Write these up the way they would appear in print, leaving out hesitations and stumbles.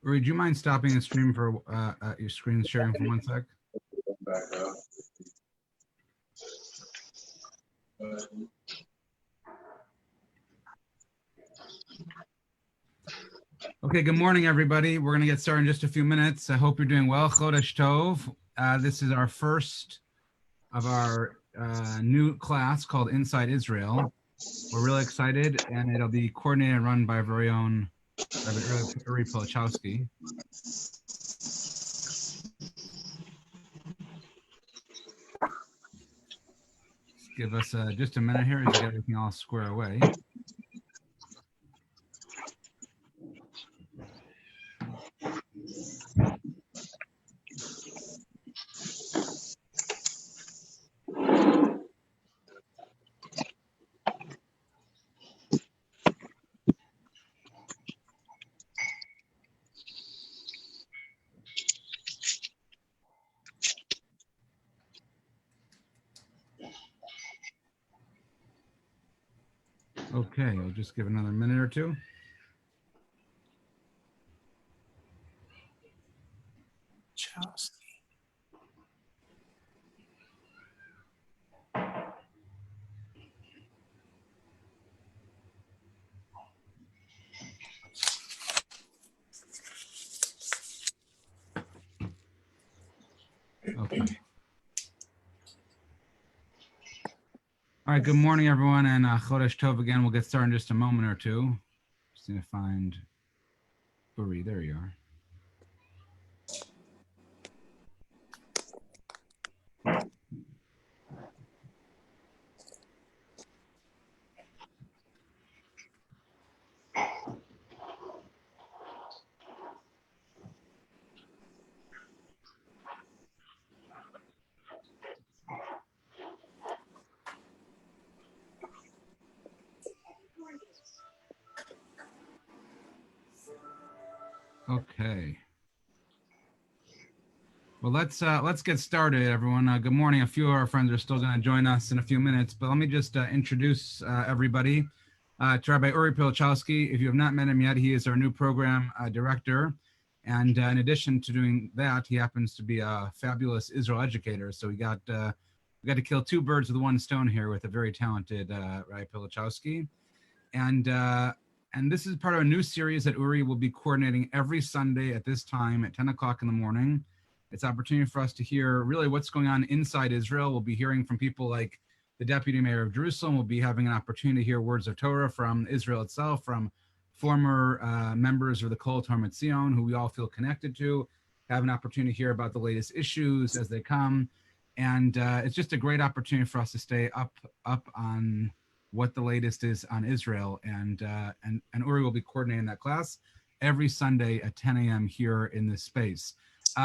Uri, do you mind stopping the stream for your screen sharing for 1 sec? Back up. Okay, good morning, everybody. We're going to get started in just a few minutes. I hope you're doing well. Chodesh Tov. This is our first of our new class called Inside Israel. We're really excited, and it'll be coordinated and run by our very own Rabbi Uri Pilichowski. Give us just a minute here as we get everything all square away. Okay, I'll just give another minute or two. Okay. All right, good morning, everyone, and Chodesh Tov again. We'll get started in just a moment or two. Just need to find Uri. There you are. Okay. Well, let's get started, everyone. Good morning. A few of our friends are still going to join us in a few minutes, but let me just introduce everybody to Rabbi Uri Pilichowski. If you have not met him yet, he is our new program director, and in addition to doing that, he happens to be a fabulous Israel educator. So we got to kill two birds with one stone here with a very talented Rabbi Pilichowski, and this is part of a new series that Uri will be coordinating every Sunday at this time at 10 o'clock in the morning. It's an opportunity for us to hear really what's going on inside Israel. We'll be hearing from people like the Deputy Mayor of Jerusalem. We'll be having an opportunity to hear words of Torah from Israel itself, from former members of the Kol Torah Zion, who we all feel connected to, have an opportunity to hear about the latest issues as they come. And it's just a great opportunity for us to stay up on what the latest is on Israel. And Uri will be coordinating that class every Sunday at 10 a.m. here in this space.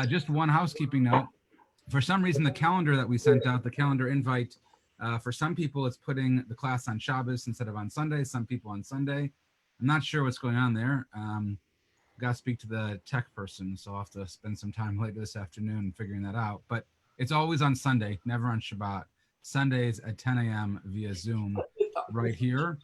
Just one housekeeping note. For some reason, the calendar that we sent out, the calendar invite, for some people, it's putting the class on Shabbos instead of on Sunday, some people on Sunday. I'm not sure what's going on there. Got to speak to the tech person, so I'll have to spend some time later this afternoon figuring that out. But it's always on Sunday, never on Shabbat. Sundays at 10 a.m. via Zoom right here.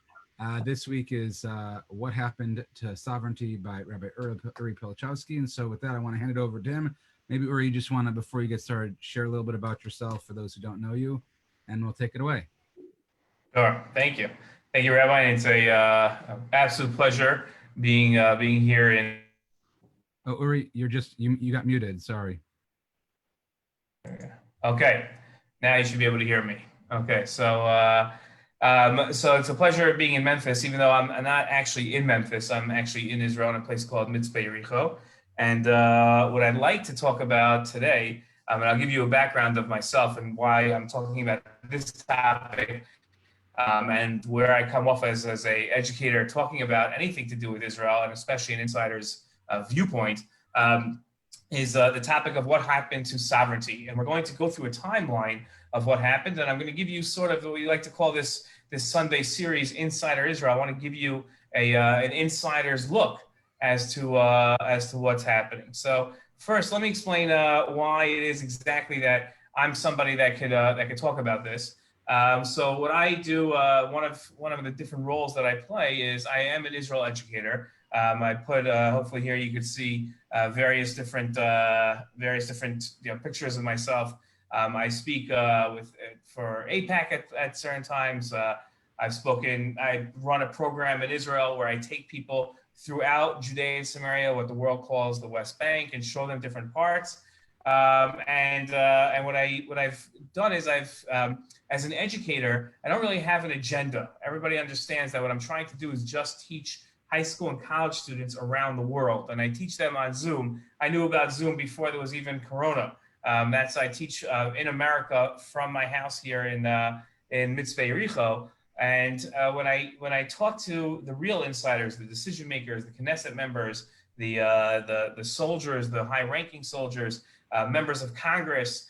This week is What Happened to Sovereignty by Rabbi Uri Pilichowski. And so with that, I want to hand it over to him. Maybe, Uri, you just want to, before you get started, share a little bit about yourself for those who don't know you, and we'll take it away. Sure. Thank you. Thank you, Rabbi. It's a absolute pleasure being here in. Oh, Uri, you got muted. Sorry. Okay. Now you should be able to hear me. Okay. So it's a pleasure being in Memphis, even though I'm not actually in Memphis. I'm actually in Israel in a place called Mitzvah Yericho. And what I'd like to talk about today, and I'll give you a background of myself and why I'm talking about this topic, and where I come off as a educator talking about anything to do with Israel, and especially an insider's viewpoint, is the topic of what happened to sovereignty. And we're going to go through a timeline of what happened, and I'm going to give you sort of what we like to call this Sunday series, Insider Israel. I want to give you an insider's look as to what's happening. So first, let me explain why it is exactly that I'm somebody that could talk about this. So what I do, one of the different roles that I play is I am an Israel educator. I put hopefully here you could see various different pictures of myself. I speak for APAC at certain times. I run a program in Israel where I take people throughout Judea and Samaria, what the world calls the West Bank, and show them different parts. And what I've done is as an educator, I don't really have an agenda. Everybody understands that what I'm trying to do is just teach high school and college students around the world, and I teach them on Zoom. I knew about Zoom before there was even Corona. I teach in America from my house here in Mitzvah Yericho. And when I talk to the real insiders, the decision makers, the Knesset members, the soldiers, the high-ranking soldiers, members of Congress,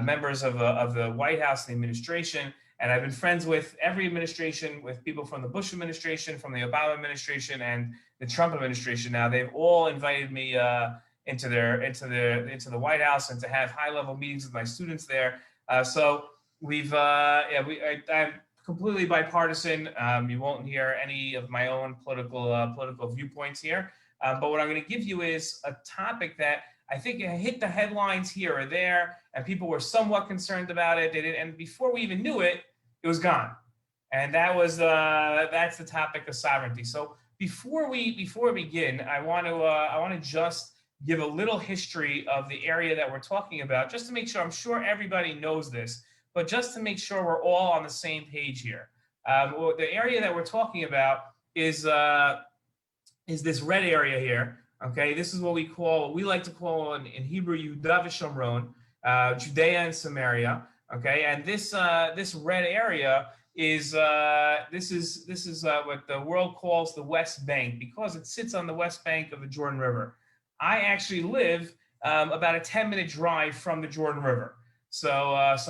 members of the White House, the administration, and I've been friends with every administration, with people from the Bush administration, from the Obama administration, and the Trump administration. Now they've all invited me into the White House and to have high-level meetings with my students there. So I'm completely bipartisan. You won't hear any of my own political viewpoints here. But what I'm going to give you is a topic that I think it hit the headlines here or there, and people were somewhat concerned about it. And before we even knew it, it was gone. And that's the topic of sovereignty. So before we begin, I want to just give a little history of the area that we're talking about, just to make sure. I'm sure everybody knows this, but just to make sure we're all on the same page here. The area that we're talking about is this red area here. Okay, this is what we like to call in Hebrew Yehuda v'Shomron, Judea and Samaria. Okay, and this red area is this is what the world calls the West Bank, because it sits on the west bank of the Jordan River. I actually live about a 10-minute drive from the Jordan River. So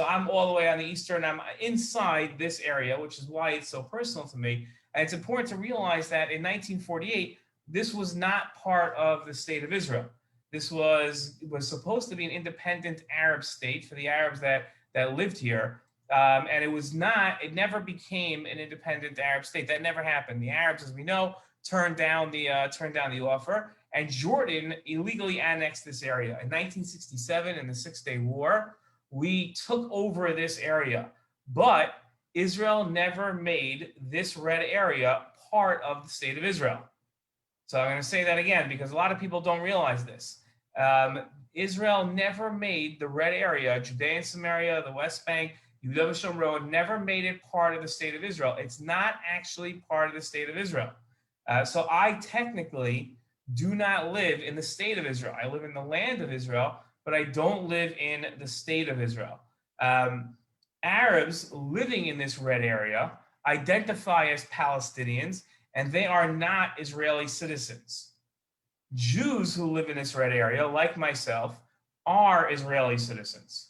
I'm all the way on the eastern. I'm inside this area, which is why it's so personal to me. And it's important to realize that in 1948. This was not part of the state of Israel. This was supposed to be an independent Arab state for the Arabs that lived here, and it never became an independent Arab state. That never happened. The Arabs, as we know, turned down the offer, and Jordan illegally annexed this area in 1967 in the Six-Day War. We took over this area, but Israel never made this red area part of the state of Israel. So I'm going to say that again because a lot of people don't realize this. Israel never made the red area, Judea and Samaria, the West Bank, Yehuda v'Shomron, never made it part of the state of Israel. It's not actually part of the state of Israel. So I technically do not live in the state of Israel. I live in the land of Israel, but I don't live in the state of Israel. Arabs living in this red area identify as Palestinians, and they are not Israeli citizens. Jews who live in this red area, like myself, are Israeli citizens.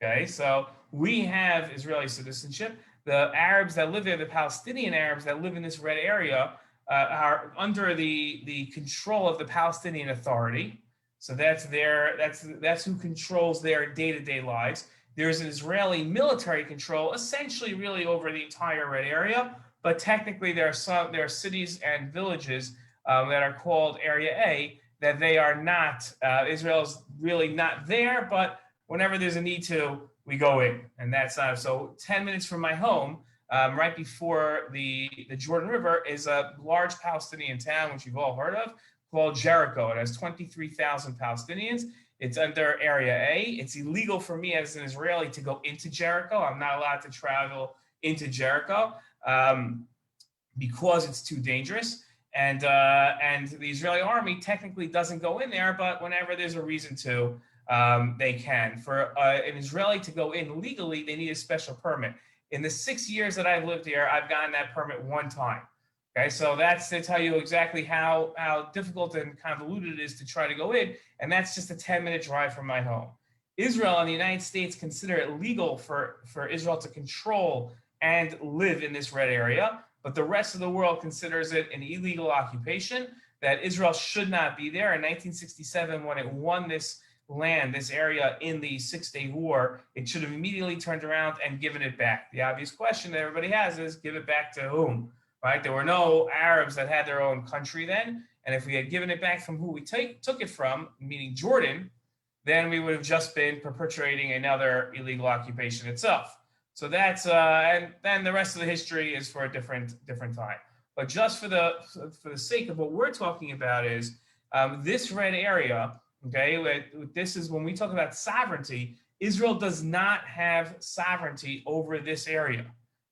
Okay, so we have Israeli citizenship. The Arabs that live there, the Palestinian Arabs that live in this red area, are under the control of the Palestinian Authority. So that's who controls their day-to-day lives. There's an Israeli military control, essentially, really over the entire red area. But technically, there are cities and villages that are called Area A that they are not. Israel's really not there, but whenever there's a need to, we go in, and that's so. 10 minutes from my home, right before the Jordan River, is a large Palestinian town, which you've all heard of, called Jericho. It has 23,000 Palestinians. It's under Area A. It's illegal for me as an Israeli to go into Jericho. I'm not allowed to travel into Jericho. Because it's too dangerous, and the Israeli army technically doesn't go in there, but whenever there's a reason to, they can. For an Israeli to go in legally, they need a special permit. In the 6 years that I've lived here, I've gotten that permit one time. Okay, so that's to tell you exactly how difficult and convoluted it is to try to go in, and that's just a 10-minute drive from my home. Israel and the United States consider it legal for Israel to control and live in this red area, but the rest of the world considers it an illegal occupation, that Israel should not be there. In 1967, when it won this land, this area in the Six-Day War, it should have immediately turned around and given it back. The obvious question that everybody has is, give it back to whom, right? There were no Arabs that had their own country then, And if we had given it back from who we took it from, meaning Jordan, then we would have just been perpetuating another illegal occupation itself. So that's and then the rest of the history is for a different time. But just for the sake of what we're talking about is this red area. Okay, this is when we talk about sovereignty. Israel does not have sovereignty over this area,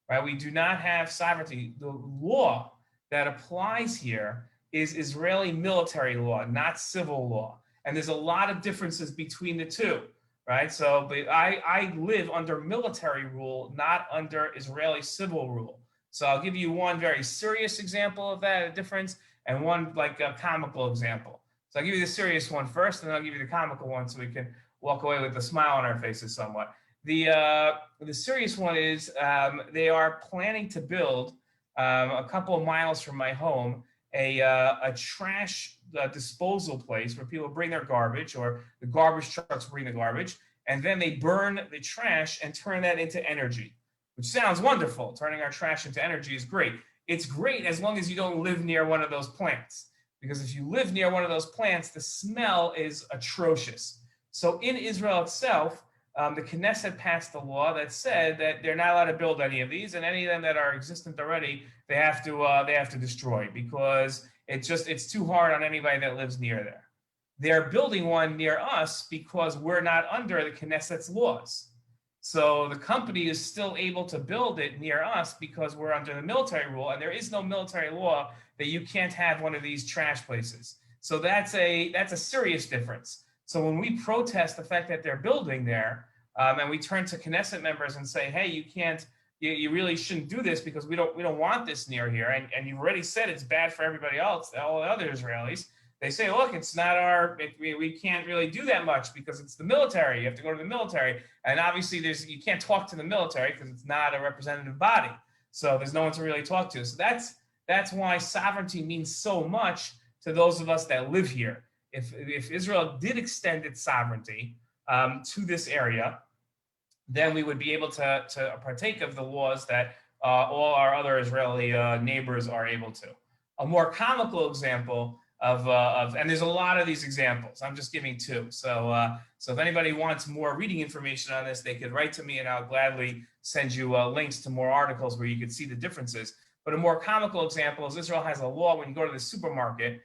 right? We do not have sovereignty. The law that applies here is Israeli military law, not civil law. And there's a lot of differences between the two, right? So but I live under military rule, not under Israeli civil rule. So I'll give you one very serious example of that difference and one like a comical example. So I'll give you the serious one first, and then I'll give you the comical one so we can walk away with a smile on our faces somewhat. The serious one is they are planning to build a couple of miles from my home a trash disposal place where people bring their garbage, or the garbage trucks bring the garbage, and then they burn the trash and turn that into energy, which sounds wonderful. Turning our trash into energy is great. It's great as long as you don't live near one of those plants, because if you live near one of those plants, the smell is atrocious. So in Israel itself, the Knesset passed a law that said that they're not allowed to build any of these, and any of them that are existent already, they have to destroy, because it's too hard on anybody that lives near there. They're building one near us because we're not under the Knesset's laws. So the company is still able to build it near us because we're under the military rule, and there is no military law that you can't have one of these trash places. So that's a serious difference. So when we protest the fact that they're building there, and we turn to Knesset members and say, hey, you can't, you really shouldn't do this because we don't want this near here, and you've already said it's bad for everybody else, all the other Israelis. They say, look, it's not we can't really do that much because it's the military. You have to go to the military. And obviously you can't talk to the military because it's not a representative body. So there's no one to really talk to. So that's why sovereignty means so much to those of us that live here. If Israel did extend its sovereignty to this area, then we would be able to partake of the laws that all our other Israeli neighbors are able to. A more comical example and there's a lot of these examples. I'm just giving two. So if anybody wants more reading information on this, they could write to me, and I'll gladly send you links to more articles where you could see the differences. But a more comical example is Israel has a law when you go to the supermarket,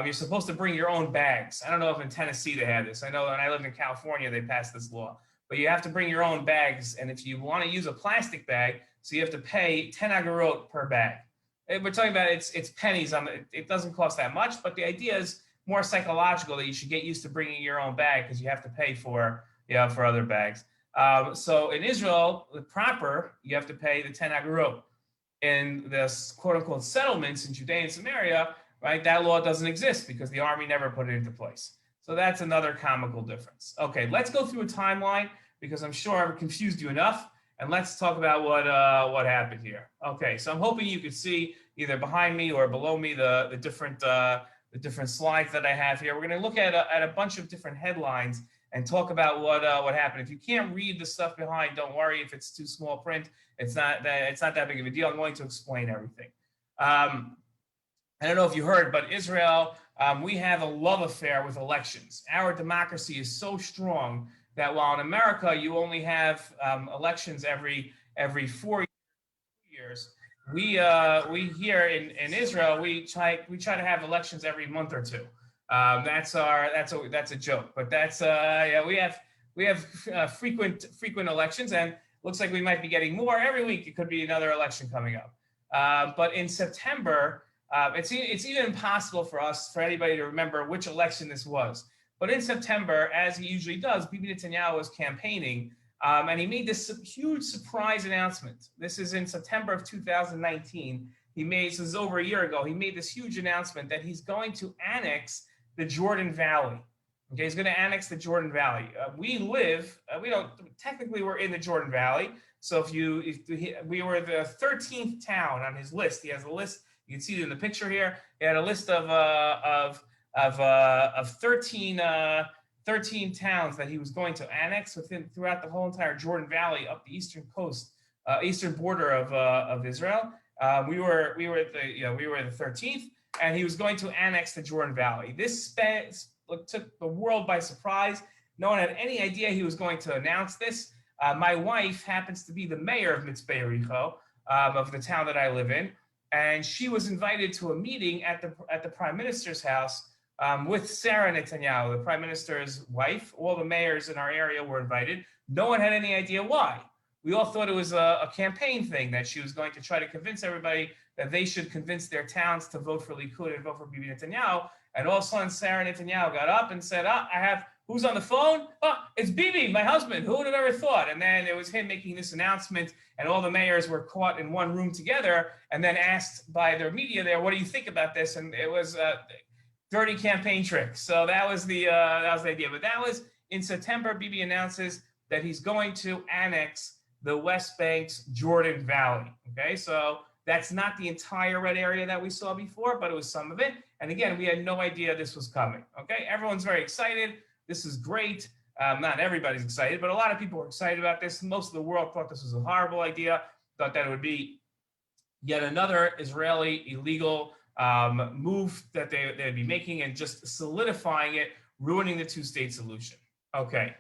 you're supposed to bring your own bags. I don't know if in Tennessee they had this. I know when I lived in California, they passed this law. But you have to bring your own bags, and if you want to use a plastic bag, so you have to pay 10 agarot per bag. We're talking about it's pennies on it doesn't cost that much, but the idea is more psychological, that you should get used to bringing your own bag because you have to pay for other bags. So in Israel, the proper, you have to pay the 10 agarot. In the quote unquote settlements in Judea and Samaria, right, that law doesn't exist because the army never put it into place. So that's another comical difference. Okay, let's go through a timeline because I'm sure I've confused you enough. And let's talk about what happened here. Okay, so I'm hoping you could see either behind me or below me the different slides that I have here. We're going to look at a bunch of different headlines and talk about what happened. If you can't read the stuff behind, don't worry. If it's too small print, it's not that big of a deal. I'm going to explain everything. I don't know if you heard, but Israel, we have a love affair with elections. Our democracy is so strong that while in America you only have elections every 4 years, we here in Israel we try to have elections every month or two. That's a joke, but that's we have frequent elections, and looks like we might be getting more every week. It could be another election coming up, but in September. It's even impossible for anybody to remember which election this was. But in September, as he usually does, Bibi Netanyahu was campaigning, and he made this huge surprise announcement. This is in September of 2019. This is over a year ago. He made this huge announcement that he's going to annex the Jordan Valley. Okay, he's going to annex the Jordan Valley. We don't technically we're in the Jordan Valley. So we were the 13th town on his list. He has a list. You can see it in the picture here. He had a list of 13 towns that he was going to annex throughout the whole entire Jordan Valley up the eastern coast, eastern border of Israel. We were at the 13th, and he was going to annex the Jordan Valley. This took the world by surprise. No one had any idea he was going to announce this. My wife happens to be the mayor of Mitzpeh Yericho, of the town that I live in, and she was invited to a meeting at the Prime Minister's house with Sarah Netanyahu, the Prime Minister's wife. All the mayors in our area were invited. No one had any idea why. We all thought it was a campaign thing, that she was going to try to convince everybody that they should convince their towns to vote for Likud and vote for Bibi Netanyahu. And all of a sudden, Sarah Netanyahu got up and said, who's on the phone? Oh, it's Bibi, my husband. Who would have ever thought? And then it was him making this announcement, and all the mayors were caught in one room together and then asked by their media there, what do you think about this? And it was a dirty campaign trick. So that was the idea. But that was in September. Bibi announces that he's going to annex the West Bank's Jordan Valley. Okay, so that's not the entire red area that we saw before, but it was some of it. And again, we had no idea this was coming. Okay, everyone's very excited. This is great. Not everybody's excited, but a lot of people were excited about this. Most of the world thought this was a horrible idea, thought that it would be yet another Israeli illegal move that they'd be making and just solidifying it, ruining the two-state solution. Okay.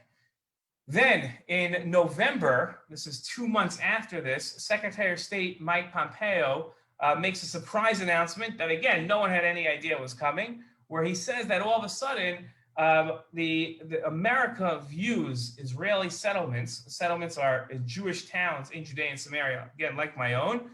Then in November, this is 2 months after this, Secretary of State Mike Pompeo makes a surprise announcement that, again, no one had any idea was coming, where he says that all of a sudden, the America views Israeli settlements are Jewish towns in Judea and Samaria, again, like my own,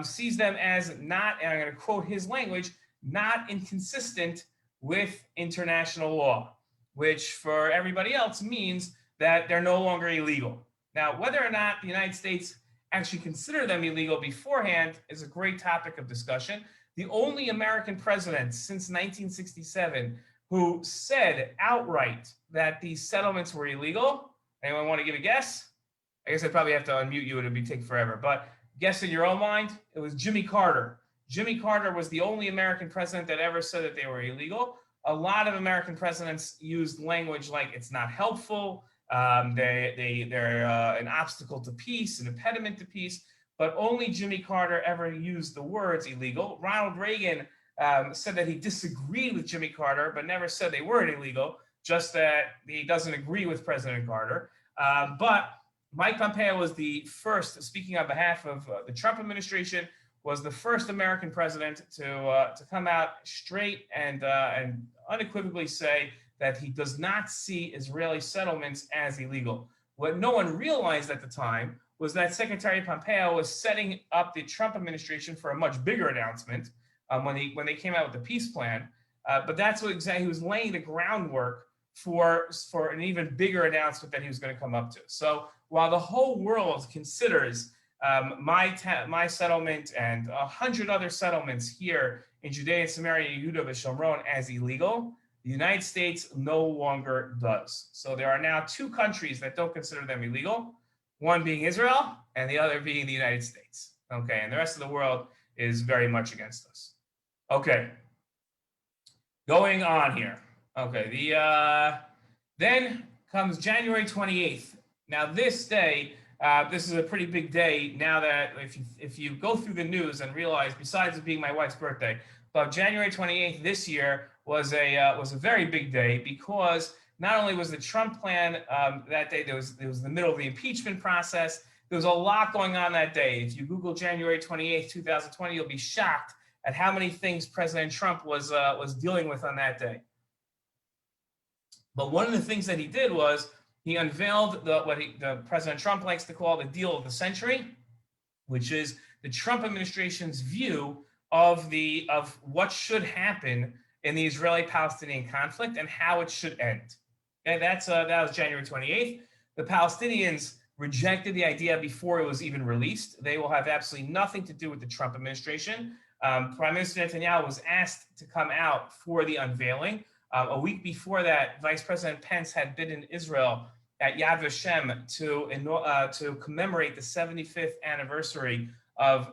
sees them as not, and I'm going to quote his language, not inconsistent with international law, which for everybody else means that they're no longer illegal. Now, whether or not the United States actually considered them illegal beforehand is a great topic of discussion. The only American president since 1967 who said outright that these settlements were illegal. Anyone want to give a guess? I guess I'd probably have to unmute you. It would take forever. But guess in your own mind, it was Jimmy Carter. Jimmy Carter was the only American president that ever said that they were illegal. A lot of American presidents used language like it's not helpful. They're an obstacle to peace, an impediment to peace, but only Jimmy Carter ever used the words illegal. Ronald Reagan said that he disagreed with Jimmy Carter, but never said they weren't illegal, just that he doesn't agree with President Carter. But Mike Pompeo was the first, speaking on behalf of the Trump administration, was the first American president to come out straight and unequivocally say that he does not see Israeli settlements as illegal. What no one realized at the time was that Secretary Pompeo was setting up the Trump administration for a much bigger announcement when they came out with the peace plan. But that's what exactly he was laying the groundwork for an even bigger announcement that he was going to come up to. So while the whole world considers my settlement and 100 other settlements here in Judea and Samaria, Yehuda v'Shomron as illegal, the United States no longer does. So there are now two countries that don't consider them illegal, one being Israel and the other being the United States. Okay, and the rest of the world is very much against us. Okay, going on here. Okay, then comes January 28th. Now this day, this is a pretty big day now that if you go through the news and realize, besides it being my wife's birthday, but January 28th this year was a very big day because not only was the Trump plan that day, there was the middle of the impeachment process. There was a lot going on that day. If you Google January 28th, 2020, you'll be shocked at how many things President Trump was dealing with on that day. But one of the things that he did was he unveiled what President Trump likes to call the deal of the century, which is the Trump administration's view of what should happen in the Israeli-Palestinian conflict and how it should end. Okay, that was January 28th. The Palestinians rejected the idea before it was even released. They will have absolutely nothing to do with the Trump administration. Prime Minister Netanyahu was asked to come out for the unveiling. A week before that, Vice President Pence had been in Israel at Yad Vashem to commemorate the 75th anniversary of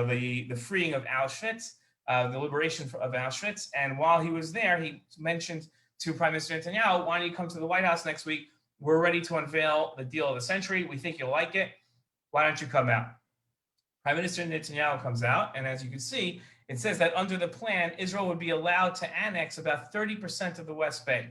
the freeing of Auschwitz, the liberation of Auschwitz. And while he was there, he mentioned to Prime Minister Netanyahu, why don't you come to the White House next week? We're ready to unveil the deal of the century. We think you'll like it. Why don't you come out? Prime Minister Netanyahu comes out, and as you can see, it says that under the plan, Israel would be allowed to annex about 30% of the West Bank.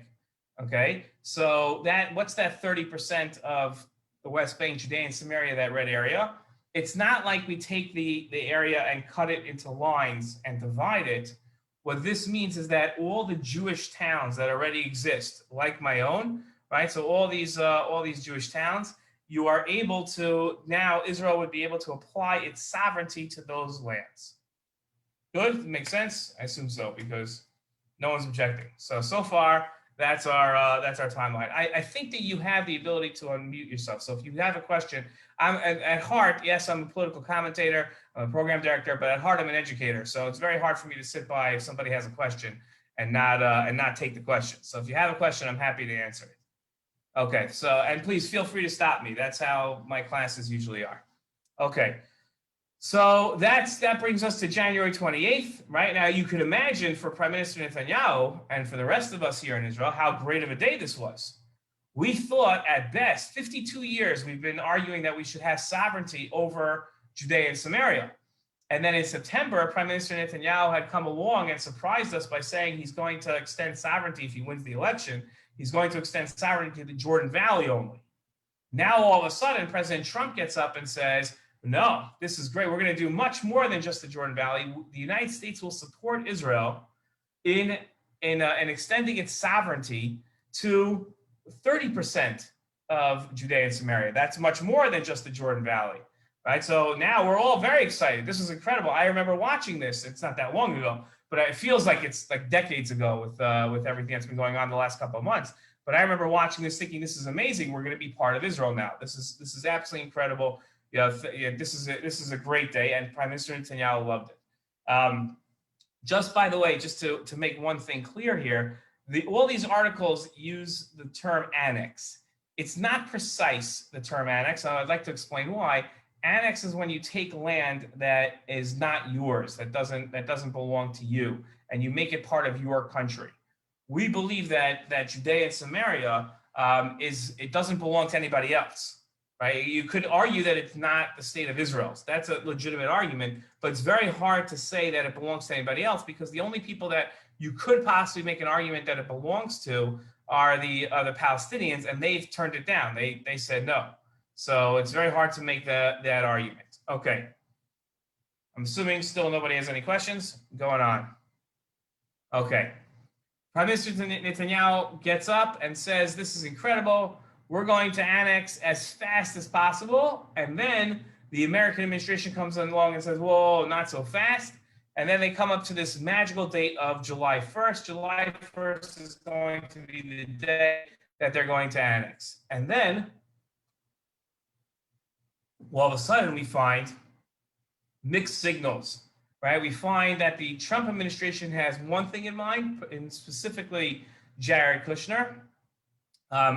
Okay, so what's that 30% of the West Bank, Judea and Samaria, that red area? It's not like we take the area and cut it into lines and divide it. What this means is that all the Jewish towns that already exist, like my own, right? So all these Jewish towns, you are able to, now Israel would be able to apply its sovereignty to those lands. Good? Makes sense? I assume so, because no one's objecting. So far, that's our timeline. I think that you have the ability to unmute yourself. So if you have a question, I'm at heart, yes, I'm a political commentator, I'm a program director, but at heart I'm an educator. So it's very hard for me to sit by if somebody has a question and not take the question. So if you have a question, I'm happy to answer it. Okay, so, and please feel free to stop me. That's how my classes usually are. Okay, so that brings us to January 28th, right? Now you could imagine for Prime Minister Netanyahu and for the rest of us here in Israel, how great of a day this was. We thought at best, 52 years, we've been arguing that we should have sovereignty over Judea and Samaria. And then in September, Prime Minister Netanyahu had come along and surprised us by saying he's going to extend sovereignty if he wins the election. He's going to extend sovereignty to the Jordan Valley only. Now, all of a sudden, President Trump gets up and says, no, this is great. We're going to do much more than just the Jordan Valley. The United States will support Israel in extending its sovereignty to 30% of Judea and Samaria. That's much more than just the Jordan Valley, right? So now we're all very excited. This is incredible. I remember watching this. It's not that long ago, but it feels like it's like decades ago with everything that's been going on the last couple of months. But I remember watching this thinking, this is amazing. We're going to be part of Israel now. This is absolutely incredible. This is a great day, and Prime Minister Netanyahu loved it. Just by the way, just to make one thing clear here, all these articles use the term annex. It's not precise, the term annex. I'd like to explain why. Annex is when you take land that is not yours, that doesn't belong to you, and you make it part of your country. We believe that Judea and Samaria it doesn't belong to anybody else, right? You could argue that it's not the state of Israel. So that's a legitimate argument, but it's very hard to say that it belongs to anybody else because the only people that you could possibly make an argument that it belongs to are the Palestinians, and they've turned it down. They said no. So it's very hard to make that argument. Okay. I'm assuming still nobody has any questions. Going on. Okay. Prime Minister Netanyahu gets up and says, this is incredible. We're going to annex as fast as possible. And then the American administration comes along and says, whoa, not so fast. And then they come up to this magical date of July 1st. July 1st is going to be the day that they're going to annex. And then, all of a sudden, we find mixed signals. Right? We find that the Trump administration has one thing in mind, and specifically Jared Kushner.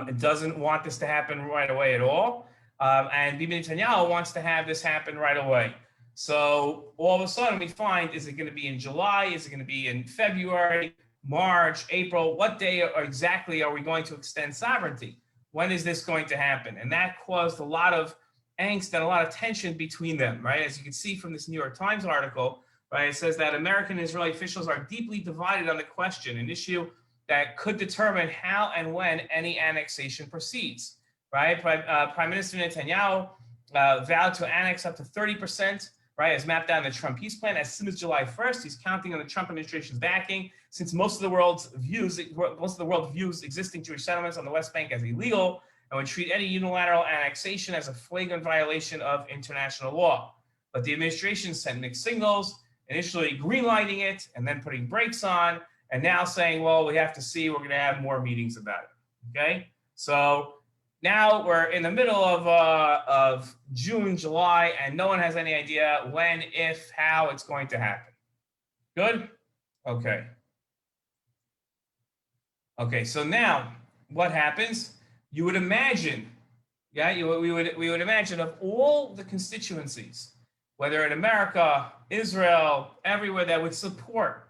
It doesn't want this to happen right away at all. And Bibi Netanyahu wants to have this happen right away. So all of a sudden we find, is it going to be in July? Is it going to be in February, March, April? What day exactly are we going to extend sovereignty? When is this going to happen? And that caused a lot of angst and a lot of tension between them, right? As you can see from this New York Times article, right? It says that American and Israeli officials are deeply divided on the question, an issue that could determine how and when any annexation proceeds, right? Prime Minister Netanyahu vowed to annex up to 30%, right, as mapped out in the Trump peace plan as soon as July 1st. He's counting on the Trump administration's backing, since most of the world views existing Jewish settlements on the West Bank as illegal and would treat any unilateral annexation as a flagrant violation of international law. But the administration sent mixed signals, initially greenlighting it and then putting brakes on, and now saying, well, we have to see, we're going to have more meetings about it, okay? So now we're in the middle of June, July, and no one has any idea when, if, how it's going to happen. Good? Okay. Okay, so now what happens? You would imagine, yeah, we would imagine of all the constituencies, whether in America, Israel, everywhere that would support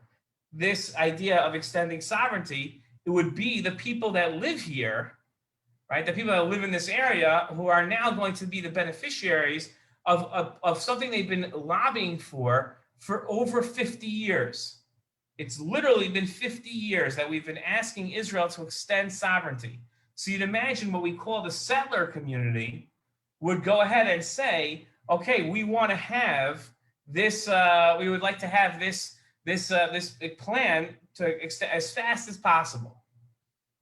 this idea of extending sovereignty, it would be the people that live here, right? The people that live in this area who are now going to be the beneficiaries of something they've been lobbying for over 50 years. It's literally been 50 years that we've been asking Israel to extend sovereignty. So you'd imagine what we call the settler community would go ahead and say, okay, we want to have this, we would like to have this plan to extend as fast as possible.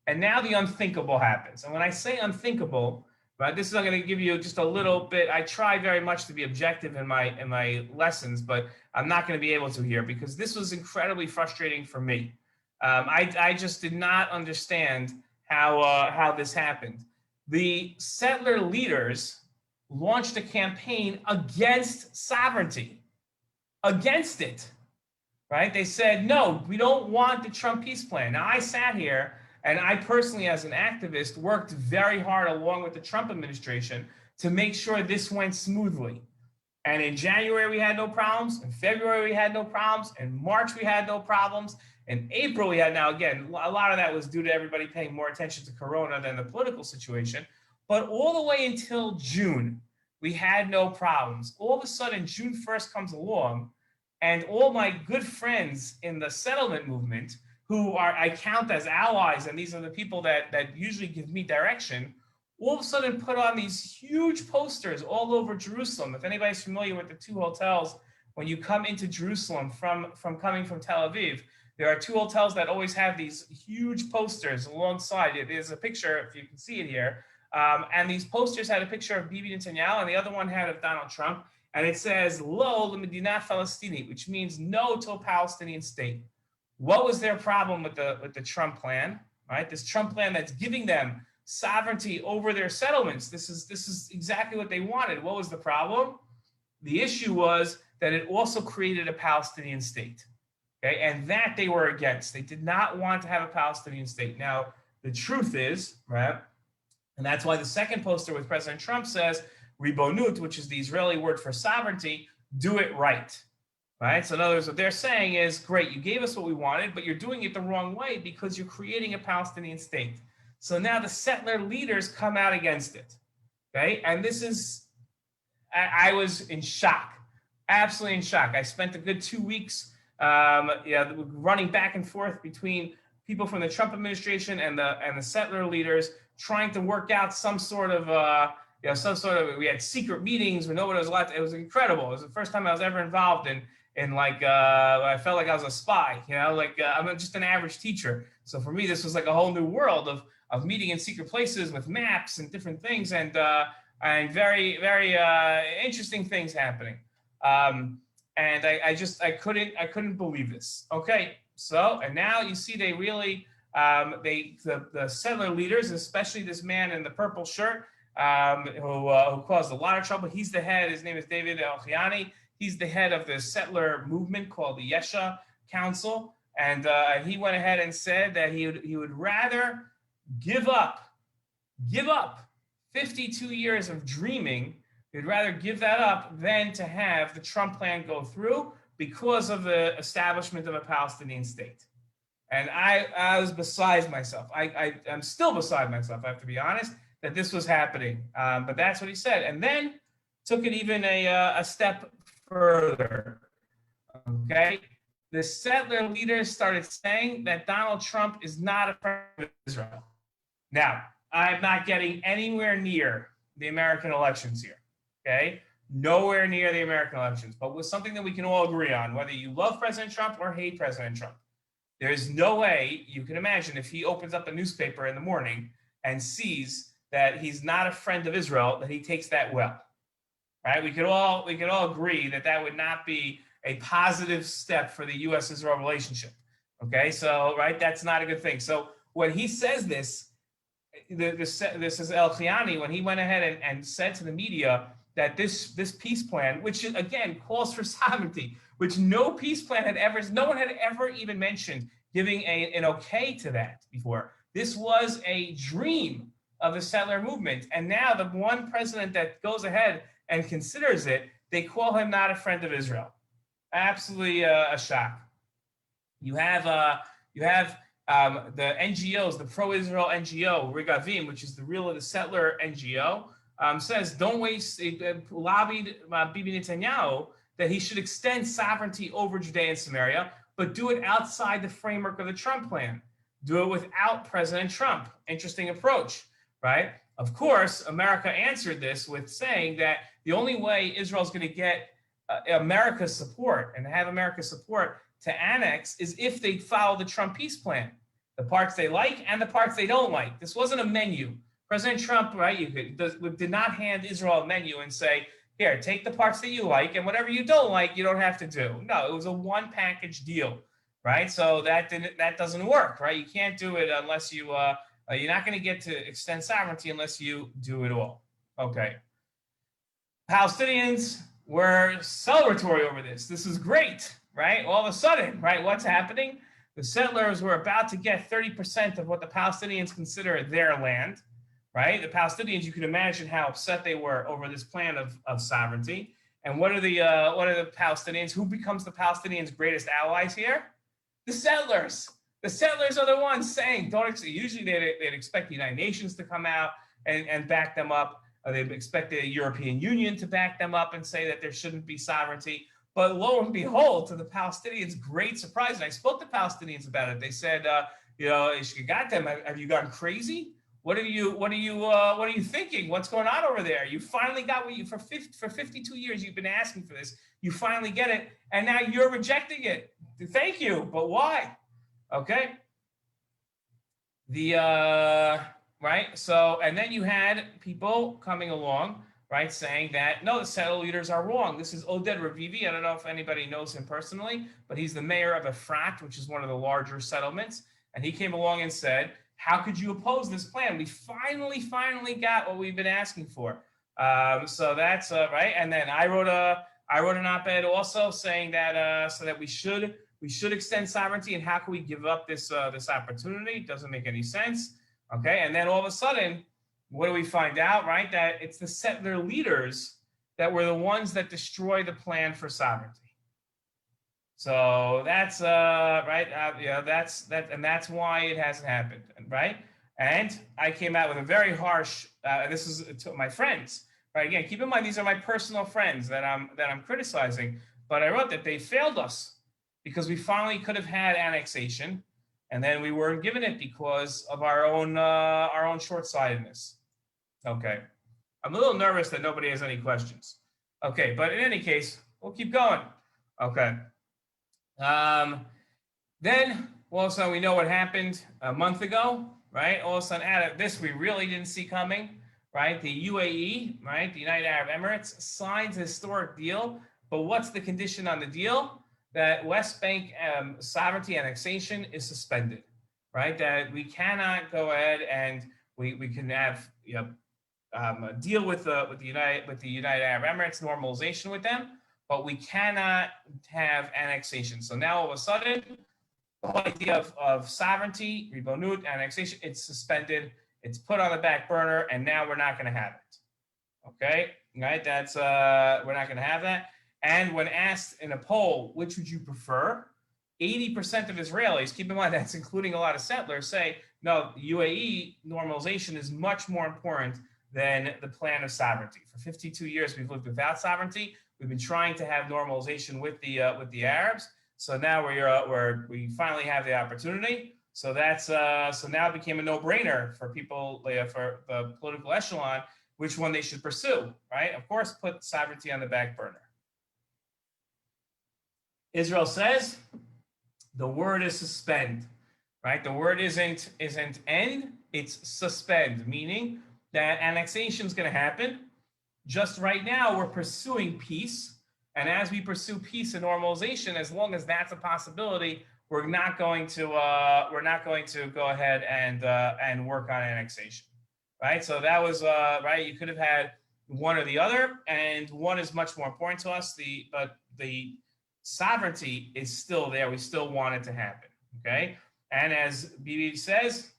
And now the unthinkable happens. And when I say unthinkable, right, this is I'm going to give you just a little bit. I try very much to be objective in my lessons, but I'm not going to be able to here because this was incredibly frustrating for me. I just did not understand how this happened. The settler leaders launched a campaign against sovereignty, against it, right? They said, no, we don't want the Trump peace plan. Now, I sat here and I personally, as an activist, worked very hard along with the Trump administration to make sure this went smoothly. And in January, we had no problems. In February, we had no problems. In March, we had no problems. In April, we had, now again, a lot of that was due to everybody paying more attention to Corona than the political situation. But all the way until June, we had no problems. All of a sudden, June 1st comes along, and all my good friends in the settlement movement, who I count as allies, and these are the people that usually give me direction, all of a sudden put on these huge posters all over Jerusalem. If anybody's familiar with the two hotels, when you come into Jerusalem from coming from Tel Aviv, there are two hotels that always have these huge posters alongside. There's a picture, if you can see it here, and these posters had a picture of Bibi Netanyahu, and the other one had of Donald Trump, and it says, Lo l'Medina Falastini, which means no to a Palestinian state. What was their problem with the Trump plan, right? This Trump plan that's giving them sovereignty over their settlements. This is exactly what they wanted. What was the problem? The issue was that it also created a Palestinian state, okay? And that they were against. They did not want to have a Palestinian state. Now, the truth is, right, and that's why the second poster with President Trump says, Ribonut, which is the Israeli word for sovereignty, do it right. Right. So in other words, what they're saying is, great, you gave us what we wanted, but you're doing it the wrong way because you're creating a Palestinian state. So now the settler leaders come out against it. Okay. And this is, I was in shock, absolutely in shock. I spent a good 2 weeks running back and forth between people from the Trump administration and the settler leaders, trying to work out some sort of we had secret meetings where nobody was allowed to. It was incredible. It was the first time I was ever involved in I felt like I was a spy, I'm just an average teacher. So for me, this was like a whole new world of meeting in secret places with maps and different things and very, very interesting things happening. And I couldn't believe this. Okay. So, and now you see they really, the settler leaders, especially this man in the purple shirt, who caused a lot of trouble. He's the head. His name is David Elchiani. He's the head of the settler movement called the Yesha Council. And he went ahead and said that he would rather give up 52 years of dreaming. He'd rather give that up than to have the Trump plan go through because of the establishment of a Palestinian state. And I was beside myself. I'm still beside myself, I have to be honest, that this was happening. But that's what he said. And then took it even a step further. Okay? The settler leaders started saying that Donald Trump is not a friend of Israel. Now, I'm not getting anywhere near the American elections here. Okay? Nowhere near the American elections, but with something that we can all agree on, whether you love President Trump or hate President Trump. There's no way you can imagine if he opens up a newspaper in the morning and sees that he's not a friend of Israel, that he takes that well. Right? We could all agree that that would not be a positive step for the U.S.-Israel relationship. Okay, so right, that's not a good thing. So when he says this is Elchiani, when he went ahead and said to the media that this peace plan, which again calls for sovereignty, which no peace plan no one had ever even mentioned giving an okay to that before. This was a dream of the settler movement. And now the one president that goes ahead and considers it, they call him not a friend of Israel. Absolutely a shock. You have the NGOs, the pro-Israel NGO, Regavim, which is the settler NGO. says, don't waste, lobbied Bibi Netanyahu that he should extend sovereignty over Judea and Samaria, but do it outside the framework of the Trump plan. Do it without President Trump. Interesting approach, right? Of course, America answered this with saying that the only way Israel's going to get America's support and have America's support to annex is if they follow the Trump peace plan, the parts they like and the parts they don't like. This wasn't a menu. President Trump, right, did not hand Israel a menu and say, here, take the parts that you like, and whatever you don't like, you don't have to do. No, it was a one package deal, right? So that doesn't work, right? You can't do it unless you're not going to get to extend sovereignty unless you do it all. Okay. Palestinians were celebratory over this. This is great, right? All of a sudden, right? What's happening? The settlers were about to get 30% of what the Palestinians consider their land, right? The Palestinians, you can imagine how upset they were over this plan of sovereignty. And what are the Palestinians? Who becomes the Palestinians' greatest allies here? The settlers. The settlers are the ones saying, usually they'd expect the United Nations to come out and back them up. They'd expect the European Union to back them up and say that there shouldn't be sovereignty. But lo and behold, to the Palestinians' great surprise, and I spoke to Palestinians about it. They said, have you gone crazy? What are you thinking? What's going on over there? You finally got what you for 52 years you've been asking for this. You finally get it, and now you're rejecting it. Thank you, but why? Okay. Right. So, and then you had people coming along, right, saying that no, the settler leaders are wrong. This is Oded Ravivi. I don't know if anybody knows him personally, but he's the mayor of Efrat, which is one of the larger settlements. And he came along and said, how could you oppose this plan? We finally got what we've been asking for. So that's right. And then I wrote an op-ed also saying that so that we should extend sovereignty, and how can we give up this opportunity? It doesn't make any sense. Okay, and then all of a sudden, what do we find out? Right, that it's the settler leaders that were the ones that destroy the plan for sovereignty. So that's right. And that's why it hasn't happened, right? And I came out with a very harsh. This is to my friends, right? Again, keep in mind these are my personal friends that I'm criticizing. But I wrote that they failed us because we finally could have had annexation, and then we weren't given it because of our own short-sightedness. Okay, I'm a little nervous that nobody has any questions. Okay, but in any case, we'll keep going. Okay. Then all of a sudden we know what happened a month ago, right? All of a sudden out of this we really didn't see coming, right? The UAE, right? The United Arab Emirates signs a historic deal, but what's the condition on the deal? That West Bank sovereignty annexation is suspended, right? That we cannot go ahead and we can have deal with the United Arab Emirates, normalization with them, but we cannot have annexation. So now all of a sudden, the whole idea of sovereignty, ribonut, annexation, it's suspended, it's put on the back burner, and now we're not going to have it. Okay, right? That's we're not going to have that. And when asked in a poll, which would you prefer? 80% of Israelis, keep in mind that's including a lot of settlers, say, no, UAE normalization is much more important than the plan of sovereignty. For 52 years, we've lived without sovereignty. We've been trying to have normalization with the Arabs. So now we finally have the opportunity. So that's so now it became a no-brainer for people, for the political echelon, which one they should pursue, right? Of course, put sovereignty on the back burner. Israel says the word is suspend, right? The word isn't end, it's suspend, meaning that annexation is going to happen. Just right now, we're pursuing peace. And as we pursue peace and normalization, as long as that's a possibility, we're not going to go ahead and work on annexation, right? So that was right. You could have had one or the other, and one is much more important to us. But the sovereignty is still there. We still want it to happen. Okay. And as Bibi says,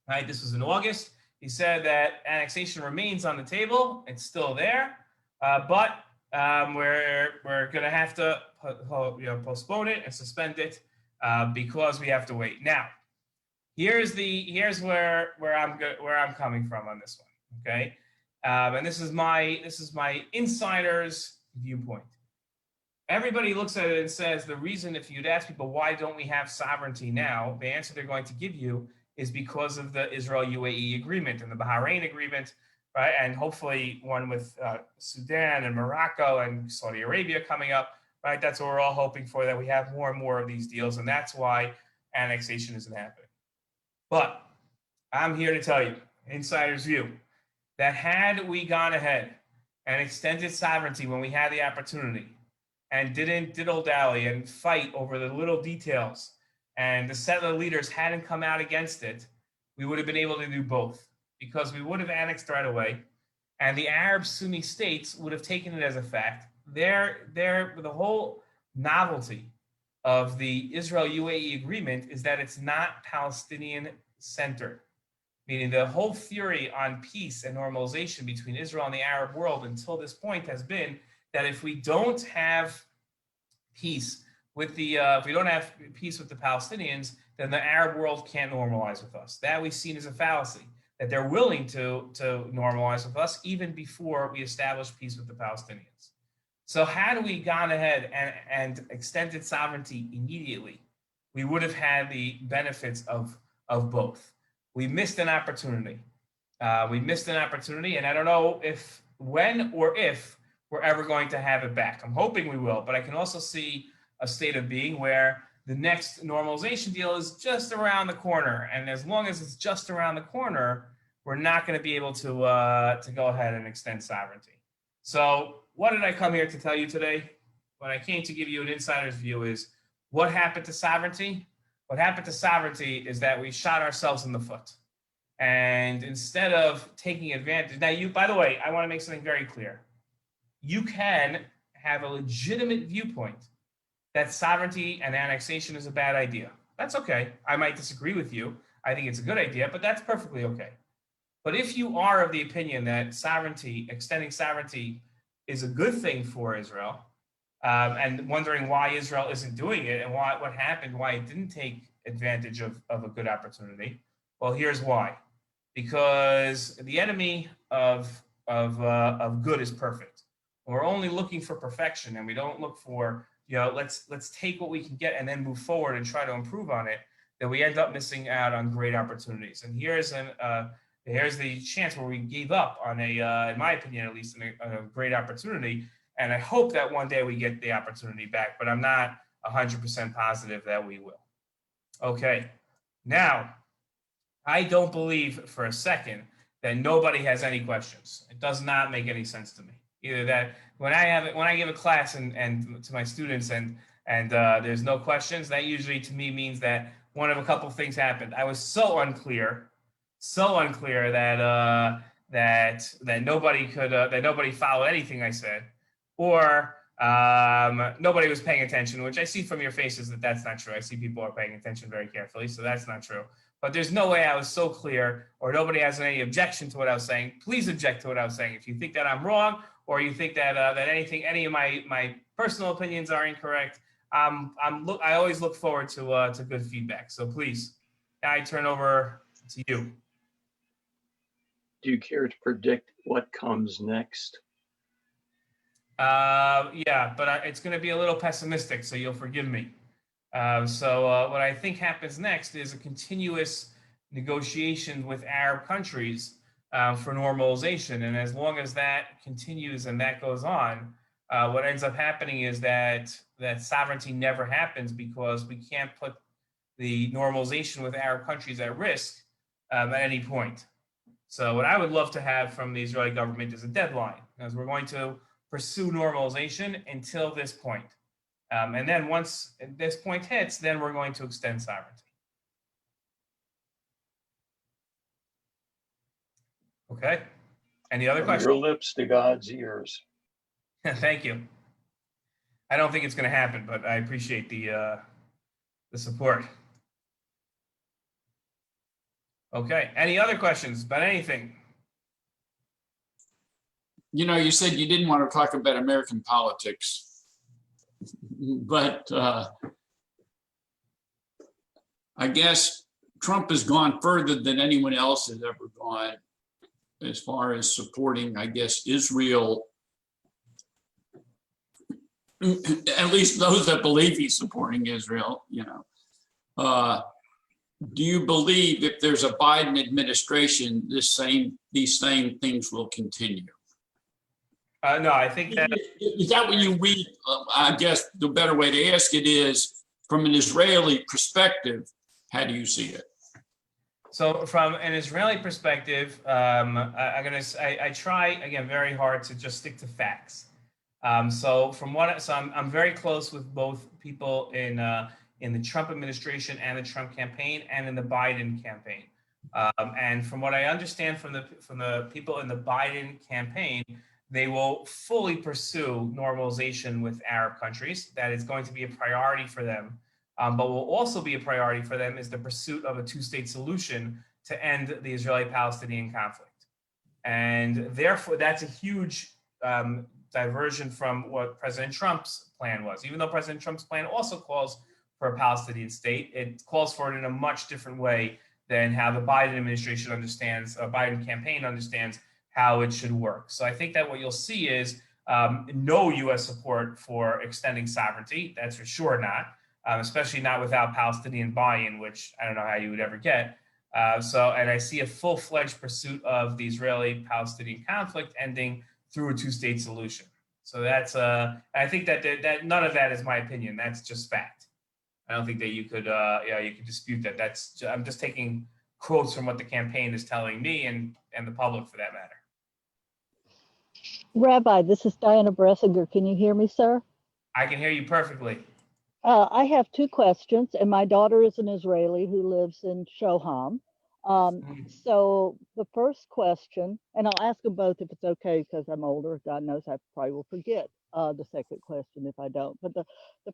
right, this was in August. He said that annexation remains on the table. It's still there, but we're going to have to postpone it and suspend it because we have to wait. Now, here's where I'm coming from on this one. Okay, And this is my insider's viewpoint. Everybody looks at it and says the reason, if you'd ask people why don't we have sovereignty now, the answer they're going to give you is because of the Israel-UAE agreement and the Bahrain agreement, right? And hopefully one with Sudan and Morocco and Saudi Arabia coming up, right? That's what we're all hoping for, that we have more and more of these deals, and that's why annexation isn't happening. But I'm here to tell you, insider's view, that had we gone ahead and extended sovereignty when we had the opportunity and didn't diddle-dally and fight over the little details, and the settler leaders hadn't come out against it, we would have been able to do both, because we would have annexed right away, and the Arab Sunni states would have taken it as a fact. The whole novelty of the Israel-UAE agreement is that it's not Palestinian-centered, meaning the whole theory on peace and normalization between Israel and the Arab world until this point has been that if we don't have peace with the if we don't have peace with the Palestinians, then the Arab world can't normalize with us. That we've seen as a fallacy, that they're willing to normalize with us even before we establish peace with the Palestinians. So had we gone ahead and extended sovereignty immediately, we would have had the benefits of both. We missed an opportunity. And I don't know when or if we're ever going to have it back. I'm hoping we will, but I can also see a state of being where the next normalization deal is just around the corner. And as long as it's just around the corner, we're not going to be able to go ahead and extend sovereignty. So what did I come here to tell you today? What I came to give you an insider's view is what happened to sovereignty? What happened to sovereignty is that we shot ourselves in the foot. And instead of taking advantage, now by the way, I want to make something very clear. You can have a legitimate viewpoint that sovereignty and annexation is a bad idea. That's okay. I might disagree with you. I think it's a good idea, but that's perfectly okay. But if you are of the opinion that extending sovereignty is a good thing for Israel, and wondering why Israel isn't doing it and what happened, why it didn't take advantage of a good opportunity, well, here's why. Because the enemy of good is perfect. We're only looking for perfection, and we don't look for, let's take what we can get and then move forward and try to improve on it, that we end up missing out on great opportunities. And here's the chance where we gave up on in my opinion, at least, a great opportunity. And I hope that one day we get the opportunity back, but I'm not 100% positive that we will. Okay, now, I don't believe for a second that nobody has any questions. It does not make any sense to me. Either that when I give a class and to my students and there's no questions, that usually to me means that one of a couple things happened. I was so unclear that nobody followed anything I said, or nobody was paying attention, which I see from your faces that that's not true. I see people are paying attention very carefully, so that's not true. But there's no way I was so clear, or nobody has any objection to what I was saying. Please object to what I was saying. If you think that I'm wrong, or you think that any of my personal opinions are incorrect, I always look forward to good feedback. So please, I turn over to you. Do you care to predict what comes next? Yeah, but it's going to be a little pessimistic, so you'll forgive me. So what I think happens next is a continuous negotiation with Arab countries for normalization. And as long as that continues and that goes on, what ends up happening is that sovereignty never happens, because we can't put the normalization with Arab countries at risk at any point. So what I would love to have from the Israeli government is a deadline, as we're going to pursue normalization until this point. And then once this point hits, then we're going to extend sovereignty. Okay. Any other questions? From your lips to God's ears. Thank you. I don't think it's going to happen, but I appreciate the support. Okay. Any other questions about anything? You said you didn't want to talk about American politics, but I guess Trump has gone further than anyone else has ever gone as far as supporting, I guess, Israel, at least those that believe he's supporting Israel, do you believe if there's a Biden administration, these same things will continue? No, I think that is that what you read? I guess the better way to ask it is, from an Israeli perspective, how do you see it? so. From an Israeli perspective, I try again very hard to just stick to facts. I'm very close with both people in the Trump administration and the Trump campaign, and in the Biden campaign. And from what I understand from the people in the Biden campaign, they will fully pursue normalization with Arab countries. That is going to be a priority for them. But will also be a priority for them is the pursuit of a two-state solution to end the Israeli-Palestinian conflict. And therefore, that's a huge diversion from what President Trump's plan was. Even though President Trump's plan also calls for a Palestinian state, it calls for it in a much different way than how the Biden administration understands, Biden campaign understands how it should work. So I think that what you'll see is no U.S. support for extending sovereignty. That's for sure not, especially not without Palestinian buy-in, which I don't know how you would ever get. And I see a full-fledged pursuit of the Israeli-Palestinian conflict ending through a two-state solution. So that's I think that none of that is my opinion. That's just fact. I don't think that you could dispute that. I'm just taking quotes from what the campaign is telling me and the public for that matter. Rabbi, this is Diana Bressinger. Can you hear me, sir? I can hear you perfectly. I have two questions, and my daughter is an Israeli who lives in Shoham. So the first question, and I'll ask them both if it's okay, because I'm older. God knows I probably will forget the second question if I don't. But the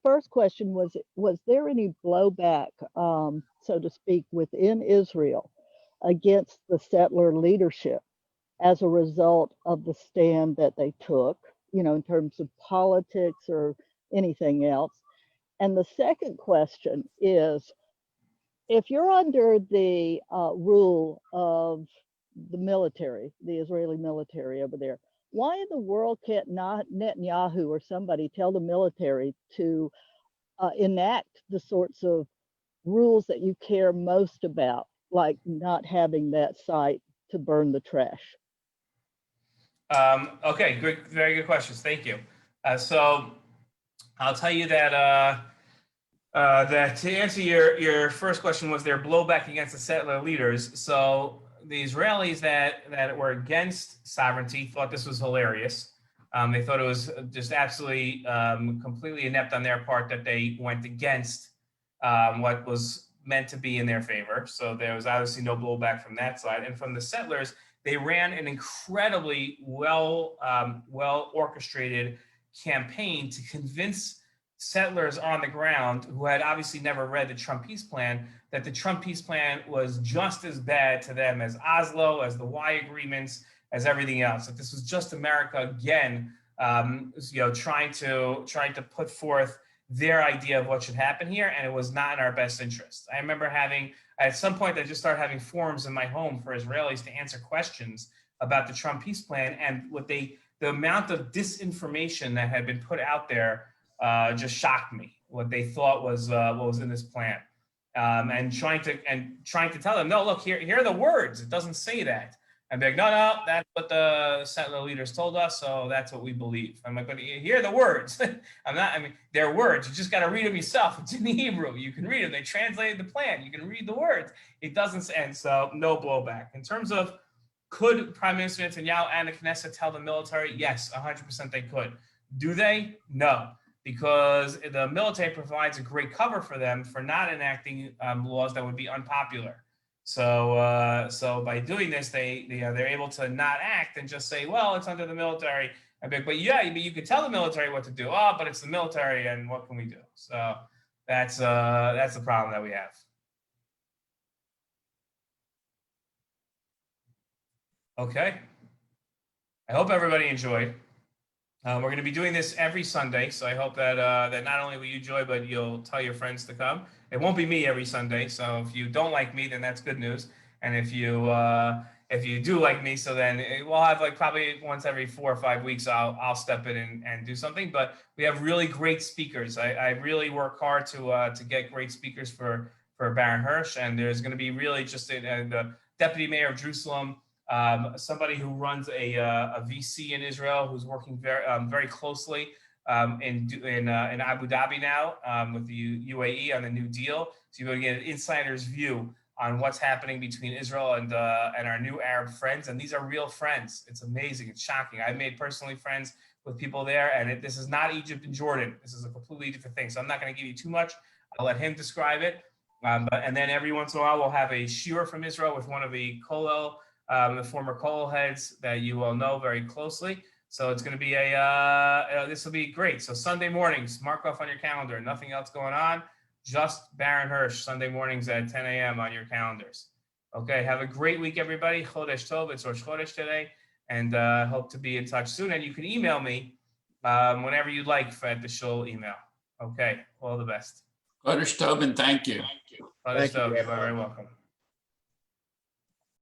first question was there any blowback, so to speak, within Israel against the settler leadership as a result of the stand that they took, in terms of politics or anything else? And the second question is, if you're under the rule of the military, the Israeli military over there, why in the world can't not Netanyahu or somebody tell the military to enact the sorts of rules that you care most about, like not having that site to burn the trash? Okay, good, very good questions. Thank you. So I'll tell you that that to answer your first question, was there blowback against the settler leaders? So the Israelis that were against sovereignty thought this was hilarious. They thought it was just absolutely completely inept on their part that they went against what was meant to be in their favor. So there was obviously no blowback from that side. And from the settlers, they ran an incredibly well orchestrated campaign to convince settlers on the ground who had obviously never read the Trump peace plan that the Trump peace plan was just as bad to them as Oslo, as the Y agreements, as everything else. That this was just America again, trying to put forth their idea of what should happen here, and it was not in our best interest. I remember at some point, I just started having forums in my home for Israelis to answer questions about the Trump peace plan, and the amount of disinformation that had been put out there just shocked me. What they thought was what was in this plan, and trying to tell them, no, look, here are the words. It doesn't say that. And be like, no, that's what the settler leaders told us, so that's what we believe. I'm like, but here are the words. They're words. You just got to read them yourself. It's in the Hebrew. You can read them. They translated the plan. You can read the words. It doesn't, and so no blowback. In terms of, could Prime Minister Netanyahu and the Knesset tell the military? Yes, 100% they could. Do they? No, because the military provides a great cover for them for not enacting laws that would be unpopular. So by doing this, they're able to not act and just say, well, it's under the military. But you could tell the military what to do. Oh, but it's the military, and what can we do? So that's the problem that we have. Okay. I hope everybody enjoyed. We're going to be doing this every Sunday, so I hope that that not only will you enjoy, but you'll tell your friends to come. It won't be me every Sunday, so if you don't like me, then that's good news. And if if you do like me. So then we'll have like probably once every 4 or 5 weeks, I'll step in and do something. But we have really great speakers. I really work hard to get great speakers for Baron Hirsch, and there's going to be really just the deputy mayor of Jerusalem, somebody who runs a VC in Israel, who's working very closely in Abu Dhabi now with the UAE on the New Deal. So you're going to get an insider's view on what's happening between Israel and our new Arab friends. And these are real friends. It's amazing. It's shocking. I've made personally friends with people there, and this is not Egypt and Jordan. This is a completely different thing. So I'm not going to give you too much. I'll let him describe it. And then every once in a while, we'll have a shiur from Israel with one of the Kollel, the former Kollel heads that you all know very closely. So it's going to be this will be great. So Sunday mornings, mark off on your calendar. Nothing else going on. Just Baron Hirsch, Sunday mornings at 10 a.m. on your calendars. Okay, have a great week, everybody. Chodesh Tov, it's Rosh Chodesh today. And hope to be in touch soon. And you can email me whenever you'd like at the shul email. Okay, all the best. Chodesh Tov, and thank you. Chodesh Tov, you're very welcome.